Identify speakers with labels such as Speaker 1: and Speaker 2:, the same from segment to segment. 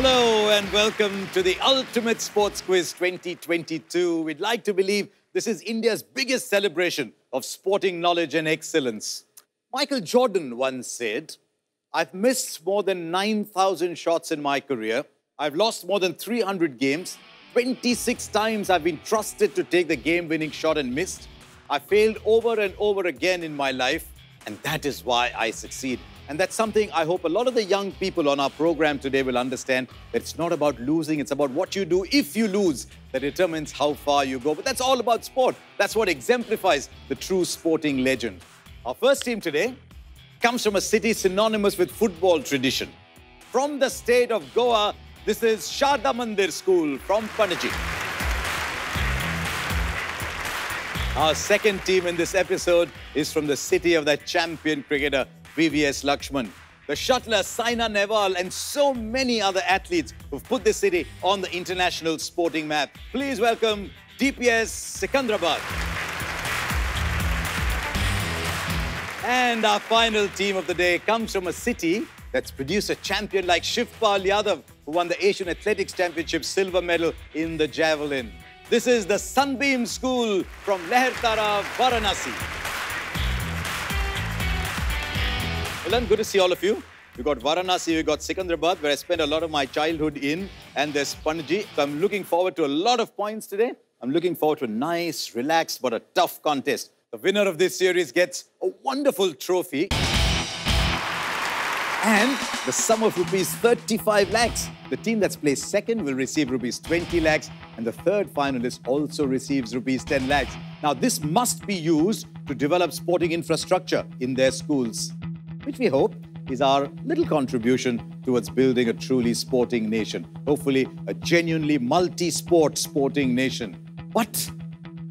Speaker 1: Hello and welcome to the Ultimate Sports Quiz 2022. We'd like to believe this is India's biggest celebration of sporting knowledge and excellence. Michael Jordan once said, "I've missed more than 9,000 shots in my career. I've lost more than 300 games. 26 times I've been trusted to take the game-winning shot and missed. I failed over and over again in my life, and that is why I succeed." And that's something I hope a lot of the young people on our program today will understand, that it's not about losing, it's about what you do if you lose that determines how far you go. But that's all about sport. That's what exemplifies the true sporting legend. Our first team today comes from a city synonymous with football tradition. From the state of Goa, this is Sharada Mandir School from Panaji. Our second team in this episode is from the city of that champion cricketer, VVS Lakshman, the shuttler Saina Nehwal, and so many other athletes who've put this city on the international sporting map. Please welcome DPS Secunderabad. And our final team of the day comes from a city that's produced a champion like Shivpal Yadav, who won the Asian Athletics Championship silver medal in the javelin. This is the Sunbeam School from Lahartara, Varanasi. Well done, good to see all of you. We've got Varanasi, we've got Secunderabad, where I spent a lot of my childhood in, and there's Panaji. So I'm looking forward to a lot of points today. I'm looking forward to a nice, relaxed, but a tough contest. The winner of this series gets a wonderful trophy and the sum of rupees 35 lakhs. The team that's placed second will receive rupees 20 lakhs, and the third finalist also receives rupees 10 lakhs. Now, this must be used to develop sporting infrastructure in their schools, which we hope is our little contribution towards building a truly sporting nation. Hopefully, a genuinely multi-sport sporting nation. But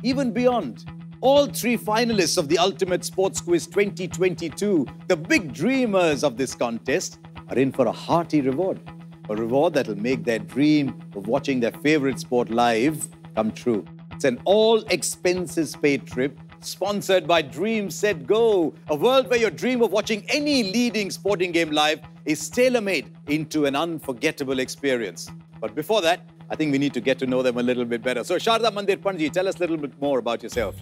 Speaker 1: even beyond, all three finalists of the Ultimate Sports Quiz 2022, the big dreamers of this contest, are in for a hearty reward. A reward that will make their dream of watching their favorite sport live come true. It's an all-expenses-paid trip sponsored by Dream Set Go, a world where your dream of watching any leading sporting game live is tailor-made into an unforgettable experience. But before that, I think we need to get to know them a little bit better. So Sharada Mandir Panaji, tell us a little bit more about yourself.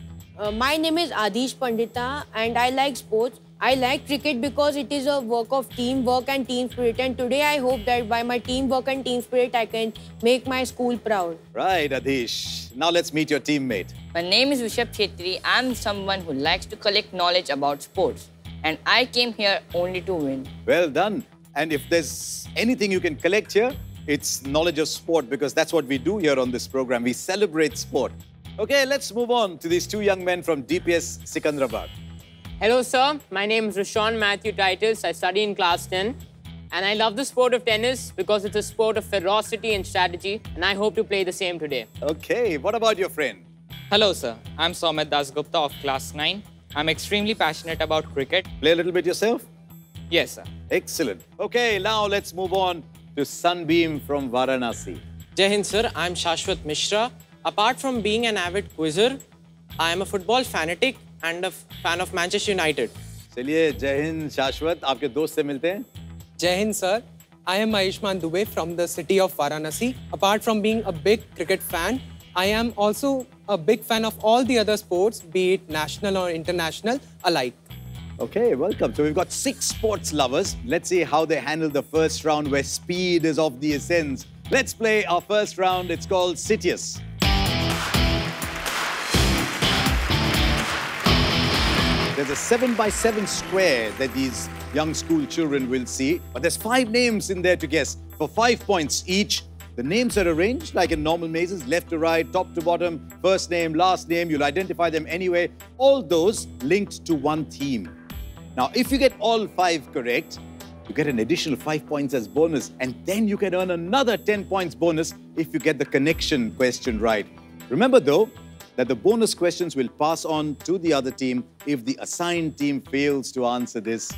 Speaker 2: My name is Adish Pandita and I like sports. I like cricket because it is a work of teamwork and team spirit, and today I hope that by my teamwork and team spirit I can make my school proud.
Speaker 1: Right, Adish. Now let's meet your teammate.
Speaker 3: My name is Vishab Chetri. I'm someone who likes to collect knowledge about sports, and I came here only to win.
Speaker 1: Well done. And if there's anything you can collect here, it's knowledge of sport, because that's what we do here on this program. We celebrate sport. Okay, let's move on to these two young men from DPS Secunderabad.
Speaker 4: Hello, sir. My name is Rushawn Matthew Titus. I study in class 10. And I love the sport of tennis because it's a sport of ferocity and strategy. And I hope to play the same today.
Speaker 1: Okay, what about your friend?
Speaker 5: Hello, sir. I'm Soumit Dasgupta of class 9. I'm extremely passionate about cricket.
Speaker 1: Play a little bit yourself?
Speaker 5: Yes, sir.
Speaker 1: Excellent. Okay, now let's move on to Sunbeam from Varanasi.
Speaker 6: Jai Hind, sir. I'm Shashwat Mishra. Apart from being an avid quizzer, I am a football fanatic and a fan of Manchester United.
Speaker 1: चलिए जय हिंद शाश्वत, आपके दोस्त से मिलते हैं.
Speaker 6: Jai Hind, sir. I am Ayushman Dubey from the city of Varanasi. Apart from being a big cricket fan, I am also a big fan of all the other sports, be it national or international alike.
Speaker 1: Okay, welcome. So we've got 6 sports lovers. Let's see how they handle the first round where speed is of the essence. Let's play our first round. It's called CITIUS. There's a 7x7 square that these young school children will see, but there's 5 names in there to guess for 5 points each. The names are arranged like in normal mazes, left to right, top to bottom, first name, last name. You'll identify them anyway. All those linked to one theme. Now, if you get all 5 correct, you get an additional 5 points as bonus, and then you can earn another 10 points bonus if you get the connection question right. Remember though, that the bonus questions will pass on to the other team if the assigned team fails to answer this.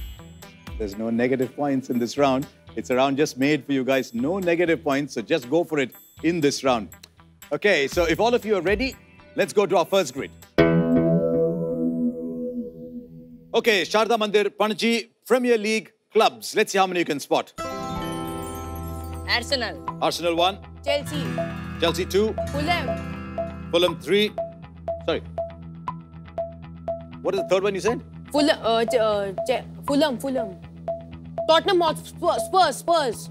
Speaker 1: There's no negative points in this round. It's a round just made for you guys. No negative points, so just go for it in this round. Okay, so if all of you are ready, let's go to our first grid. Okay, Sharada Mandir, Panaji, Premier League clubs. Let's see how many you can spot.
Speaker 3: Arsenal.
Speaker 1: Arsenal 1.
Speaker 2: Chelsea.
Speaker 1: Chelsea 2.
Speaker 2: Fulham.
Speaker 1: Fulham 3. Sorry. What is the third one you said?
Speaker 2: Fulham. Tottenham Hotspur. Spurs.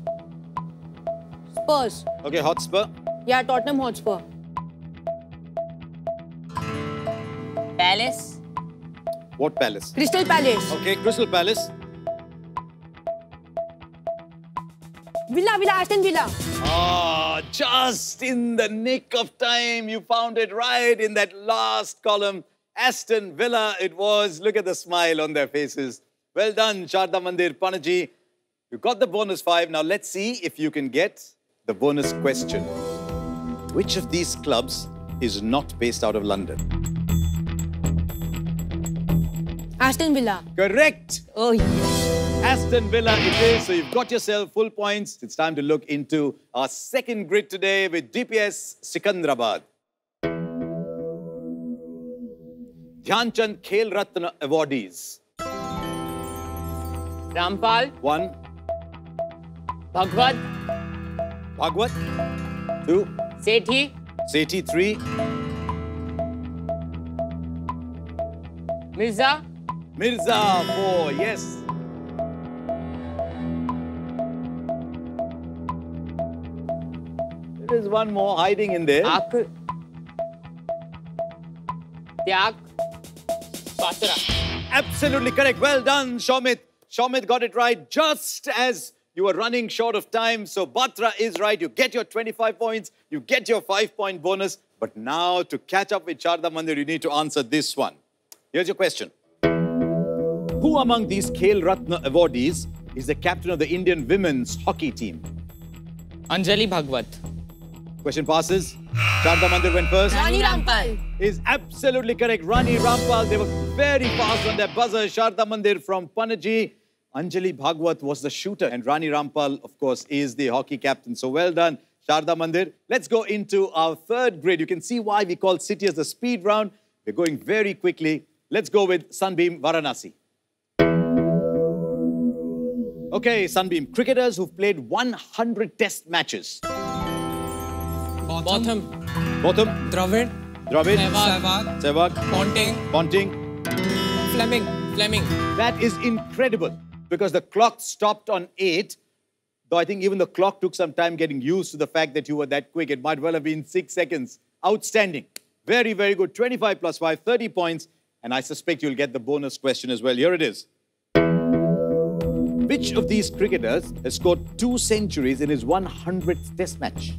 Speaker 1: Okay, Hotspur.
Speaker 2: Yeah, Tottenham Hotspur.
Speaker 3: Palace.
Speaker 1: What Palace?
Speaker 2: Crystal Palace.
Speaker 1: Okay, Crystal Palace.
Speaker 2: Aston Villa.
Speaker 1: Ah, just in the nick of time, you found it right in that last column. Aston Villa it was. Look at the smile on their faces. Well done, Sharada Mandir, Panaji. You got the bonus 5. Now let's see if you can get the bonus question. Which of these clubs is not based out of London?
Speaker 2: Aston Villa.
Speaker 1: Correct.
Speaker 3: Oh, yes.
Speaker 1: Aston Villa it is. So you've got yourself full points. It's time to look into our second grid today with DPS Secunderabad. Dhyanchand Khel Ratna awardees.
Speaker 4: Rampal.
Speaker 1: 1.
Speaker 4: Bhagwat.
Speaker 1: Bhagwat. 2.
Speaker 4: Sethi.
Speaker 1: Sethi 3.
Speaker 4: Mirza.
Speaker 1: Mirza 4. Yes. There is one more hiding in there.
Speaker 4: Tyag. Patra.
Speaker 1: Absolutely correct. Well done, Shomit. Shomit got it right just as you were running short of time. So Batra is right. You get your 25 points. You get your 5-point bonus. But now to catch up with Sharada Mandir, you need to answer this one. Here's your question. Who among these Khel Ratna awardees is the captain of the Indian women's hockey team?
Speaker 5: Anjali Bhagwat.
Speaker 1: Question passes. Sharada Mandir went first.
Speaker 2: Rani Rampal.
Speaker 1: Is absolutely correct. Rani Rampal, they were very fast on their buzzer. Sharada Mandir from Panaji. Anjali Bhagwat was the shooter. And Rani Rampal, of course, is the hockey captain. So well done, Sharada Mandir. Let's go into our third grid. You can see why we call CITIUS the speed round. We're going very quickly. Let's go with Sunbeam Varanasi. Okay, Sunbeam. Cricketers who've played 100 test matches.
Speaker 6: Bottom.
Speaker 1: Dravid. Sehwag. Ponting.
Speaker 6: Fleming.
Speaker 1: That is incredible because the clock stopped on 8. Though I think even the clock took some time getting used to the fact that you were that quick. It might well have been 6 seconds. Outstanding. Very, very good. 25 plus 5, 30 points. And I suspect you'll get the bonus question as well. Here it is. Which of these cricketers has scored 2 centuries in his 100th test match?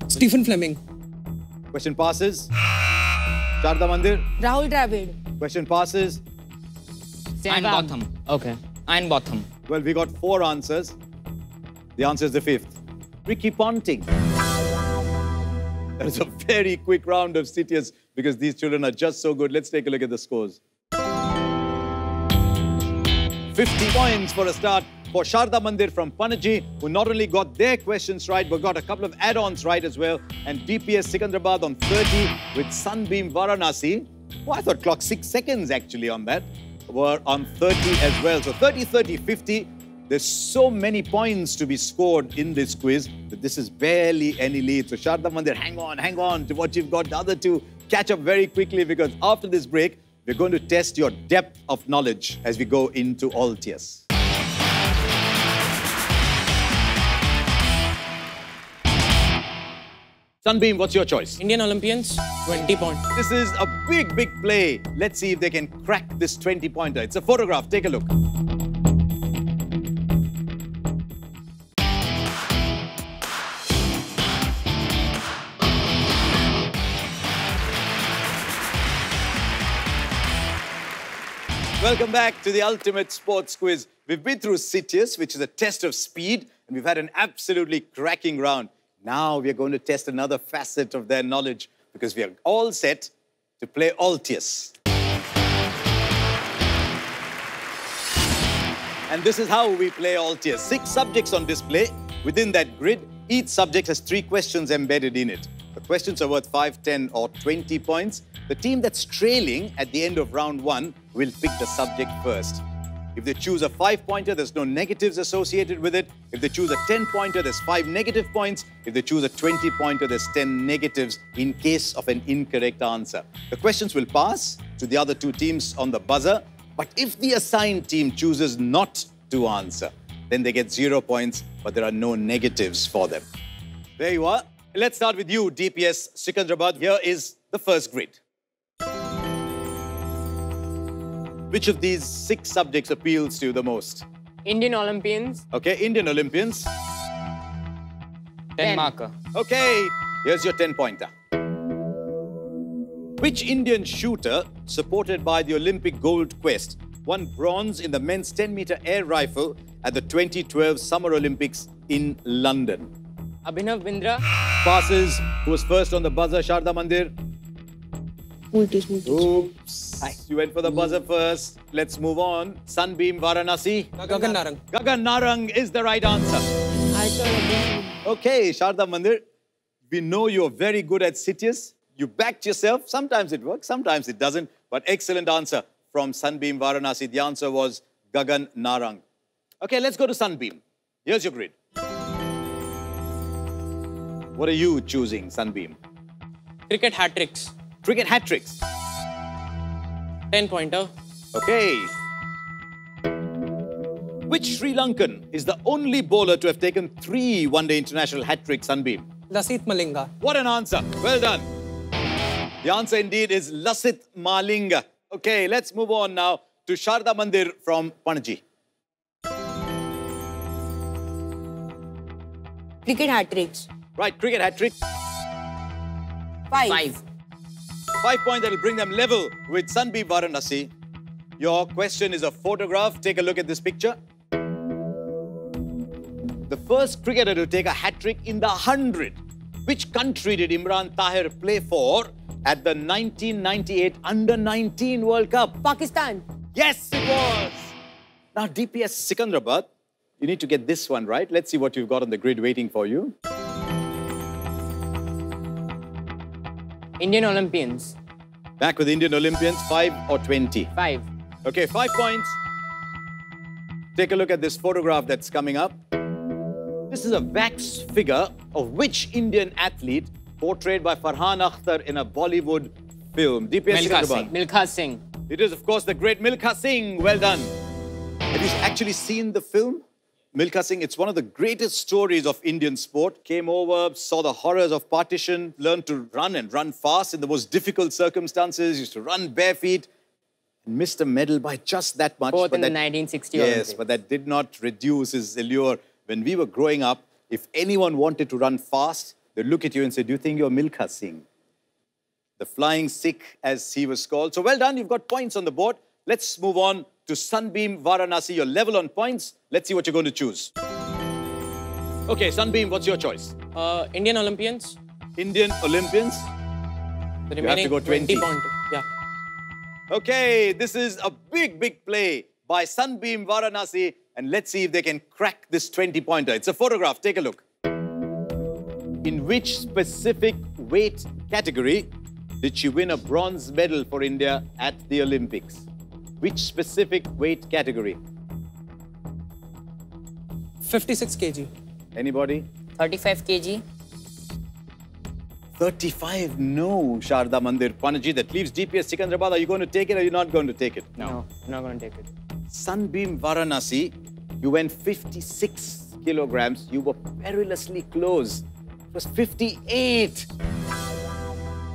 Speaker 6: Stephen Fleming.
Speaker 1: Question passes. Sharada Mandir.
Speaker 2: Rahul Dravid.
Speaker 1: Question passes.
Speaker 5: Iron Botham. Okay. Iron Botham.
Speaker 1: Well, we got 4 answers. The answer is the 5th. Ricky Ponting. That is a very quick round of CITIUS because these children are just so good. Let's take a look at the scores. 50 points for a start for Sharada Mandir from Panaji, who not only got their questions right, but got a couple of add-ons right as well. And DPS Secunderabad on 30 with Sunbeam Varanasi. Oh, I thought clocked 6 seconds actually on that. Were on 30 as well. So 30, 30, 50. There's so many points to be scored in this quiz that this is barely any lead. So Sharada Mandir, hang on to what you've got. The other two catch up very quickly because after this break, we're going to test your depth of knowledge as we go into ALTIUS. Sunbeam, what's your choice?
Speaker 6: Indian Olympians, 20 points.
Speaker 1: This is a big, big play. Let's see if they can crack this 20-pointer. It's a photograph. Take a look. Welcome back to the ultimate sports quiz. We've been through CITIUS, which is a test of speed, and we've had an absolutely cracking round. Now we're going to test another facet of their knowledge because we are all set to play ALTIUS. And this is how we play ALTIUS. 6 subjects on display. Within that grid, each subject has 3 questions embedded in it. The questions are worth 5, 10 or 20 points. The team that's trailing at the end of round 1 will pick the subject first. If they choose a 5-pointer, there's no negatives associated with it. If they choose a 10-pointer, there's 5 negative points. If they choose a 20-pointer, there's 10 negatives in case of an incorrect answer. The questions will pass to the other two teams on the buzzer. But if the assigned team chooses not to answer, then they get 0 points, but there are no negatives for them. There you are. Let's start with you, DPS Secunderabad. Here is the first grid. Which of these 6 subjects appeals to you the most?
Speaker 4: Indian Olympians.
Speaker 1: Okay, Indian Olympians.
Speaker 5: 10 marker.
Speaker 1: Okay, here's your 10-pointer. Which Indian shooter, supported by the Olympic gold quest, won bronze in the men's 10-meter air rifle at the 2012 Summer Olympics in London?
Speaker 4: Abhinav Bindra.
Speaker 1: Passes. Who was first on the buzzer? Sharada Mandir. Oops. You went for the buzzer first. Let's move on. Sunbeam, Varanasi.
Speaker 6: Gagan Narang.
Speaker 1: Gagan Narang is the right answer.
Speaker 2: I thought again.
Speaker 1: Okay, Sharada Mandir. We know you're very good at CITIUS. You backed yourself. Sometimes it works, sometimes it doesn't. But excellent answer from Sunbeam, Varanasi. The answer was Gagan Narang. Okay, let's go to Sunbeam. Here's your grid. What are you choosing, Sunbeam?
Speaker 6: Cricket hat tricks.
Speaker 1: Cricket hat tricks.
Speaker 6: 10-pointer.
Speaker 1: Okay. Which Sri Lankan is the only bowler to have taken 3 one-day international hat tricks, Sunbeam?
Speaker 6: Lasit Malinga.
Speaker 1: What an answer. Well done. The answer indeed is Lasit Malinga. Okay, let's move on now to Sharada Mandir from Panaji.
Speaker 2: Cricket hat tricks.
Speaker 1: Right, cricket hat trick.
Speaker 2: 5.
Speaker 1: 5 points that will bring them level with Sunbeam Varanasi. Your question is a photograph. Take a look at this picture. The first cricketer to take a hat-trick in the 100. Which country did Imran Tahir play for at the 1998 Under-19 World Cup?
Speaker 2: Pakistan.
Speaker 1: Yes, it was. Now, DPS Secunderabad, you need to get this one right. Let's see what you've got on the grid waiting for you.
Speaker 4: Indian Olympians.
Speaker 1: Back with Indian Olympians, 5 or 20?
Speaker 4: 5.
Speaker 1: Okay, 5 points. Take a look at this photograph that's coming up. This is a wax figure of which Indian athlete portrayed by Farhan Akhtar in a Bollywood film? DPS Secunderabad.
Speaker 4: Milkha Singh.
Speaker 1: It is, of course, the great Milkha Singh. Well done. Have you actually seen the film? Milkha Singh, it's one of the greatest stories of Indian sport. Came over, saw the horrors of partition, learned to run and run fast in the most difficult circumstances, used to run bare feet, and missed a medal by just that much.
Speaker 4: Both in the 1960 Olympics.
Speaker 1: Yes, but that did not reduce his allure. When we were growing up, if anyone wanted to run fast, they'd look at you and say, do you think you're Milkha Singh? The flying Sikh, as he was called. So well done, you've got points on the board. Let's move on to Sunbeam Varanasi. You're level on points. Let's see what you're going to choose. Okay, Sunbeam, what's your choice?
Speaker 6: Indian Olympians.
Speaker 1: Indian Olympians.
Speaker 6: The
Speaker 1: You have to
Speaker 6: remaining
Speaker 1: go 20.
Speaker 6: 20-pointer. Yeah.
Speaker 1: Okay, this is a big, big play by Sunbeam Varanasi. And let's see if they can crack this 20-pointer. It's a photograph. Take a look. In which specific weight category did she win a bronze medal for India at the Olympics? Which specific weight category?
Speaker 6: 56 kg.
Speaker 1: Anybody?
Speaker 3: 35 kg.
Speaker 1: 35? No, Sharada Mandir. Panaji, that leaves DPS Secunderabad. Are you going to take it or are you not going to take it?
Speaker 4: No, I'm not going to take it.
Speaker 1: Sunbeam Varanasi, you went 56 kilograms. You were perilously close. It was 58.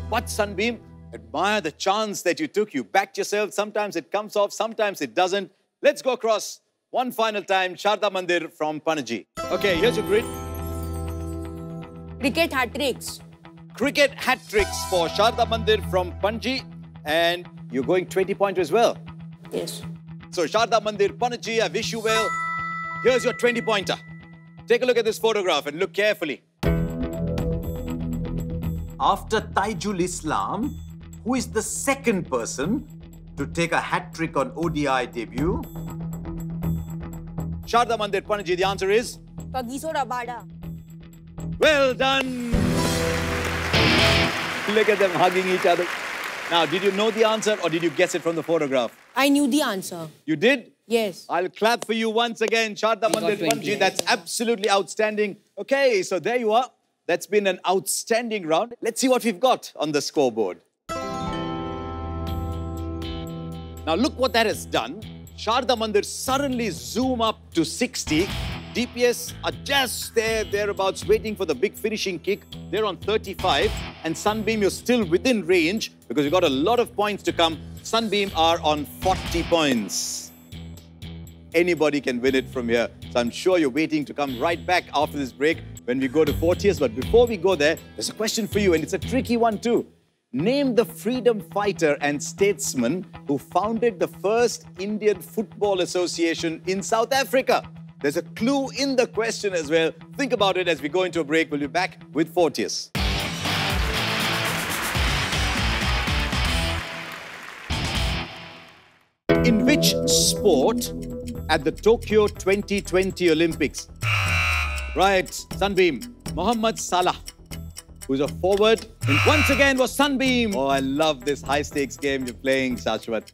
Speaker 1: But Sunbeam, admire the chance that you took. You backed yourself. Sometimes it comes off, sometimes it doesn't. Let's go across one final time. Sharada Mandir from Panaji. Okay, here's your grid.
Speaker 2: Cricket hat tricks.
Speaker 1: Cricket hat tricks for Sharada Mandir from Panaji. And you're going 20-pointer as well.
Speaker 2: Yes.
Speaker 1: So Sharada Mandir, Panaji, I wish you well. Here's your 20-pointer. Take a look at this photograph and look carefully. After Taijul Islam, who is the second person to take a hat-trick on ODI debut? Sharada Mandir, Panaji, the answer is?
Speaker 2: Kagiso Rabada.
Speaker 1: Well done! Look at them hugging each other. Now, did you know the answer or did you guess it from the photograph?
Speaker 2: I knew the answer.
Speaker 1: You did?
Speaker 2: Yes.
Speaker 1: I'll clap for you once again, Sharada Mandir Panaji. That's absolutely outstanding. Okay, so there you are. That's been an outstanding round. Let's see what we've got on the scoreboard. Now look what that has done. Sharada Mandir suddenly zoom up to 60. DPS are just thereabouts, waiting for the big finishing kick. They're on 35. And Sunbeam, you're still within range because you've got a lot of points to come. Sunbeam are on 40 points. Anybody can win it from here. So I'm sure you're waiting to come right back after this break when we go to FORTIUS. But before we go there, there's a question for you, and it's a tricky one too. Name the freedom fighter and statesman who founded the first Indian Football Association in South Africa. There's a clue in the question as well. Think about it as we go into a break. We'll be back with FORTIUS. In which sport at the Tokyo 2020 Olympics? Right, Sunbeam. Mohammad Salah, who's a forward, and once again was Sunbeam. Oh, I love this high-stakes game you're playing, Shashwat.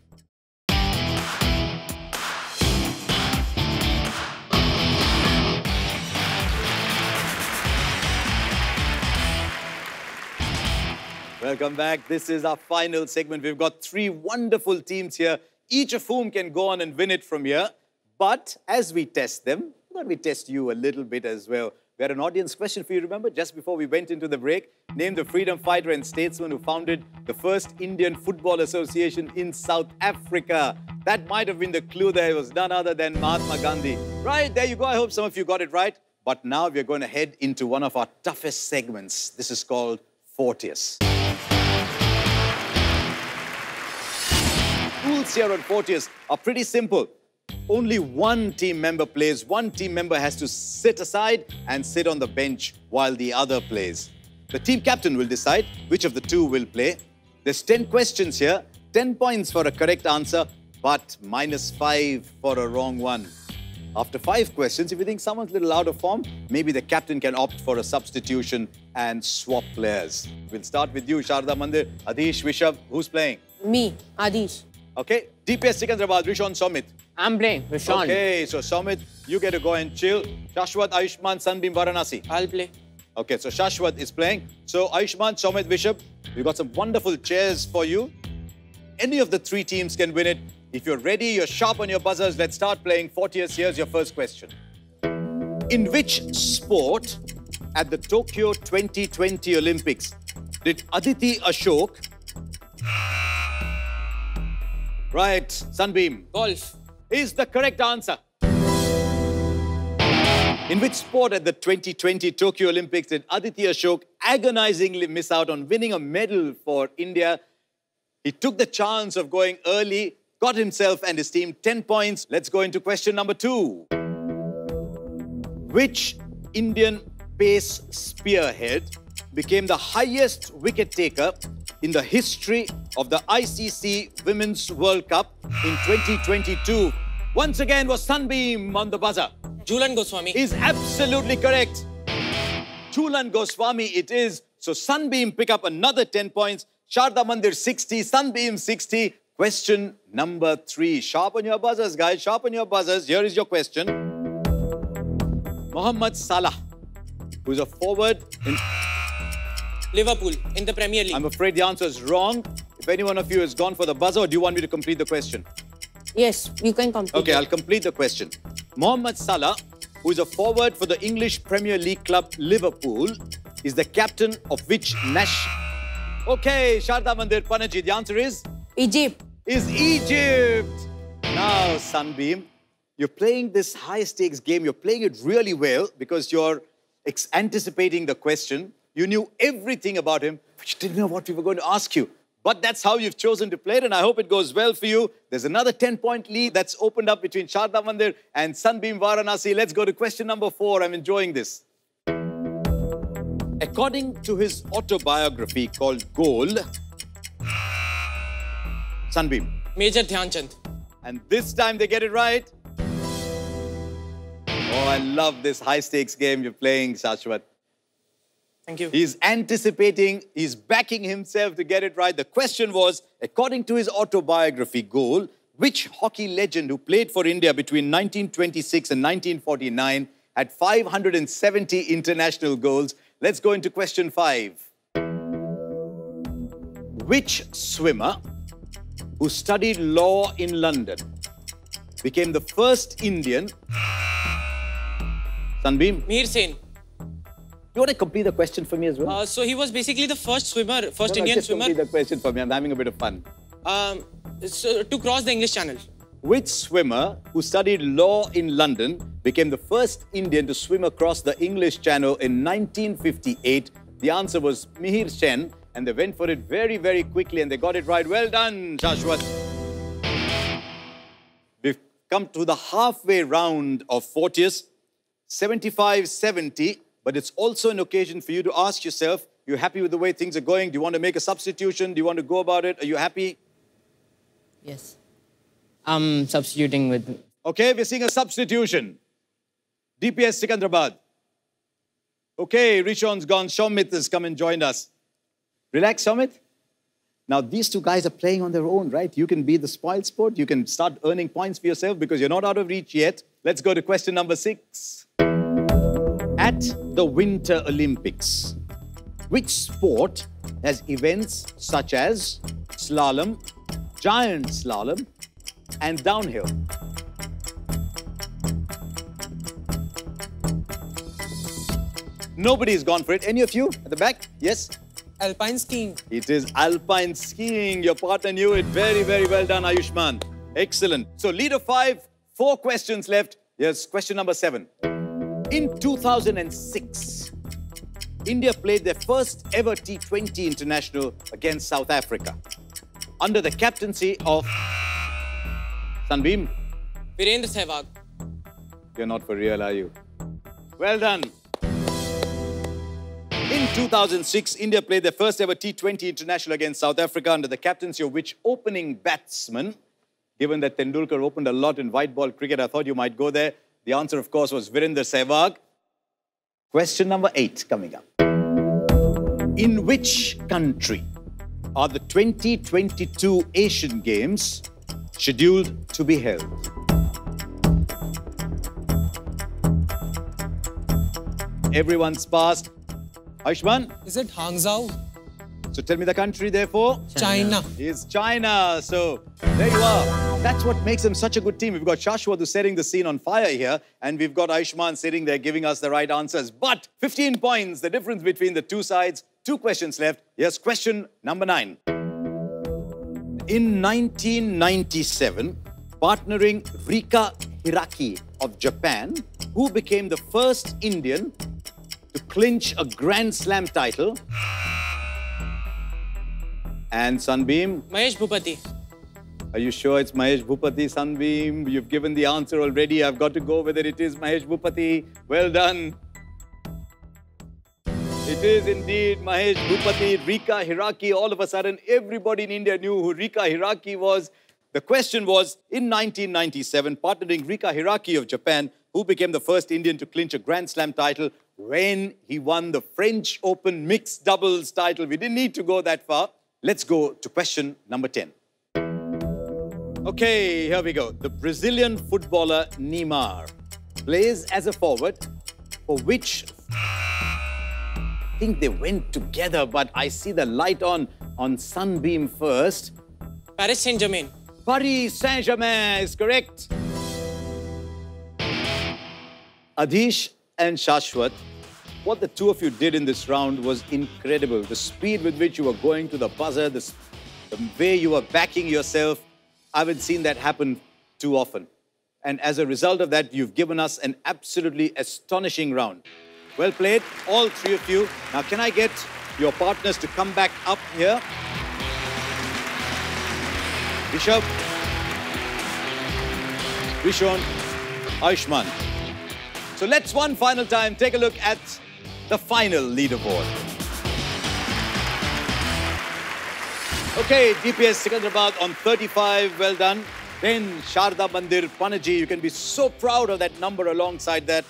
Speaker 1: Welcome back. This is our final segment. We've got three wonderful teams here, each of whom can go on and win it from here. But as we test them, let me test you a little bit as well. We had an audience question for you, remember, just before we went into the break. Name the freedom fighter and statesman who founded the first Indian Football Association in South Africa. That might have been the clue there. It was none other than Mahatma Gandhi. Right, there you go. I hope some of you got it right. But now we're going to head into one of our toughest segments. This is called FORTIUS. Rules here on FORTIUS are pretty simple. Only one team member plays. One team member has to sit aside and sit on the bench while the other plays. The team captain will decide which of the two will play. There's 10 questions here, 10 points for a correct answer, but -5 for a wrong one. After 5 questions, if you think someone's a little out of form, maybe the captain can opt for a substitution and swap players. We'll start with you, Sharada Mandir. Adish, Vishav, who's playing?
Speaker 2: Me, Adish.
Speaker 1: Okay, DPS Secunderabad, Rishon, Somit.
Speaker 4: I'm playing, Rishon.
Speaker 1: Okay, so Somit, you get to go and chill. Shashwat, Ayushman, Sunbeam, Varanasi.
Speaker 6: I'll play.
Speaker 1: Okay, so Shashwat is playing. So Ayushman, Somit, Vishav, we've got some wonderful chairs for you. Any of the three teams can win it. If you're ready, you're sharp on your buzzers, let's start playing FORTIUS. Here's your first question. In which sport at the Tokyo 2020 Olympics did Aditi Ashok... Right, Sunbeam.
Speaker 6: Golf.
Speaker 1: Is the correct answer. In which sport at the 2020 Tokyo Olympics did Aditi Ashok agonizingly miss out on winning a medal for India? He took the chance of going early, got himself and his team 10 points. Let's go into question number 2. Which Indian pace spearhead became the highest wicket taker in the history of the ICC Women's World Cup in 2022? Once again was Sunbeam on the buzzer.
Speaker 6: Jhulan Goswami.
Speaker 1: Is absolutely correct. Jhulan Goswami it is. So Sunbeam pick up another 10 points. Sharada Mandir 60, Sunbeam 60. Question number 3. Sharpen your buzzers, guys. Sharpen your buzzers. Here is your question. Mohammad Salah, who's a forward in
Speaker 6: Liverpool in the Premier League.
Speaker 1: I'm afraid the answer is wrong. If any one of you has gone for the buzzer, or do you want me to complete the question?
Speaker 2: Yes, you can complete.
Speaker 1: Okay, I'll complete the question. Mohammad Salah, who is a forward for the English Premier League club Liverpool, is the captain of which national... Okay, Sharada Mandir Panaji, the answer is?
Speaker 2: Egypt.
Speaker 1: Is Egypt. Now, Sunbeam, you're playing this high-stakes game. You're playing it really well because you're anticipating the question. You knew everything about him, but you didn't know what we were going to ask you. But that's how you've chosen to play it, and I hope it goes well for you. There's another 10-point lead that's opened up between Sharada Mandir and Sunbeam Varanasi. Let's go to question number 4. I'm enjoying this. According to his autobiography called Goal, Sunbeam.
Speaker 6: Major Dhyan Chand.
Speaker 1: And this time they get it right. Oh, I love this high-stakes game you're playing, Shashwat.
Speaker 6: Thank you.
Speaker 1: He's anticipating, he's backing himself to get it right. The question was, according to his autobiography Goal, Which hockey legend who played for India between 1926 and 1949 had 570 international goals? Let's go into question 5. Which swimmer who studied law in London became the first Indian? Sunbeam?
Speaker 6: Mir Sen.
Speaker 1: You want to complete the question for me as well?
Speaker 6: So he was basically the first swimmer, first
Speaker 1: No,
Speaker 6: Indian
Speaker 1: just
Speaker 6: swimmer
Speaker 1: complete the question for me. I'm having a bit of fun.
Speaker 6: so to cross the English Channel.
Speaker 1: Which swimmer who studied law in London became the first Indian to swim across the English Channel in 1958? The answer was Mihir Sen, and they went for it very, very quickly and they got it right. Well done, Shashwat. We've come to the halfway round of Fortius, 75-70, but it's also an occasion for you to ask yourself, you happy with the way things are going? Do you want to make a substitution? Do you want to go about it? Are you happy?
Speaker 4: Yes. I'm substituting with...
Speaker 1: Okay, we're seeing a substitution. DPS Secunderabad. Okay, Rishon's gone. Shomit has come and joined us. Relax, Shomit. Now, these two guys are playing on their own, right? You can be the spoiled sport. You can start earning points for yourself because you're not out of reach yet. Let's go to question number 6. At the Winter Olympics, which sport has events such as slalom, giant slalom, and downhill? Nobody's gone for it. Any of you at the back? Yes?
Speaker 6: Alpine skiing.
Speaker 1: It is alpine skiing. Your partner knew it. Very, very well done, Ayushman. Excellent. So lead of 5, 4 questions left. Yes, question number 7. In 2006, India played their first ever T20 international against South Africa under the captaincy of Sunbeam.
Speaker 6: Virendra Sehwag.
Speaker 1: You're not for real, are you? Well done. In 2006, India played their first ever T20 international against South Africa under the captaincy of which opening batsman? Given that Tendulkar opened a lot in white ball cricket, I thought you might go there. The answer, of course, was Virendra Sehwag. Question number 8 coming up. In which country are the 2022 Asian Games scheduled to be held? Everyone's passed. Ayushman?
Speaker 6: Is it Hangzhou?
Speaker 1: So tell me the country, therefore.
Speaker 6: China.
Speaker 1: It's China. So there you are. That's what makes them such a good team. We've got Shashwat who's setting the scene on fire here, and we've got Ayushman sitting there giving us the right answers. But 15 points, the difference between the two sides. 2 questions left. Yes, question number 9. In 1997, partnering Rika Hiraki of Japan, who became the first Indian to clinch a Grand Slam title. And Sunbeam?
Speaker 6: Mahesh Bhupati.
Speaker 1: Are you sure it's Mahesh Bhupati, Sunbeam? You've given the answer already. I've got to go whether it is Mahesh Bhupati. Well done. It is indeed Mahesh Bhupati, Rika Hiraki. All of a sudden, everybody in India knew who Rika Hiraki was. The question was, in 1997, partnering Rika Hiraki of Japan, who became the first Indian to clinch a Grand Slam title when he won the French Open mixed doubles title. We didn't need to go that far. Let's go to question number 10. Okay, here we go. The Brazilian footballer Neymar plays as a forward for which... I think they went together, but I see the light on Sunbeam first.
Speaker 6: Paris Saint-Germain.
Speaker 1: Paris Saint-Germain is correct. Adish and Shashwat, what the two of you did in this round was incredible. The speed with which you were going to the buzzer, the way you were backing yourself, I haven't seen that happen too often. And as a result of that, you've given us an absolutely astonishing round. Well played, all 3 of you. Now, can I get your partners to come back up here? Rishabh, Rishon, Ayushman. So let's one final time take a look at the final leaderboard. Okay, DPS Secunderabad on 35, well done. Then Sharada, Mandir, Panaji, you can be so proud of that number alongside that.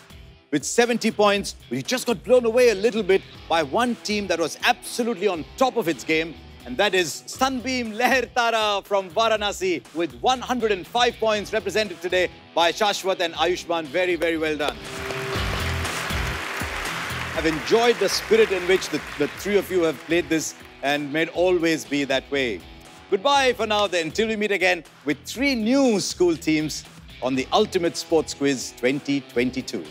Speaker 1: With 70 points, we just got blown away a little bit by one team that was absolutely on top of its game. And that is Sunbeam Lahartara from Varanasi with 105 points represented today by Shashwat and Ayushman. Very, very well done. I've enjoyed the spirit in which the three of you have played this and may it always be that way. Goodbye for now then, until we meet again with 3 new school teams on the Ultimate Sports Quiz 2022.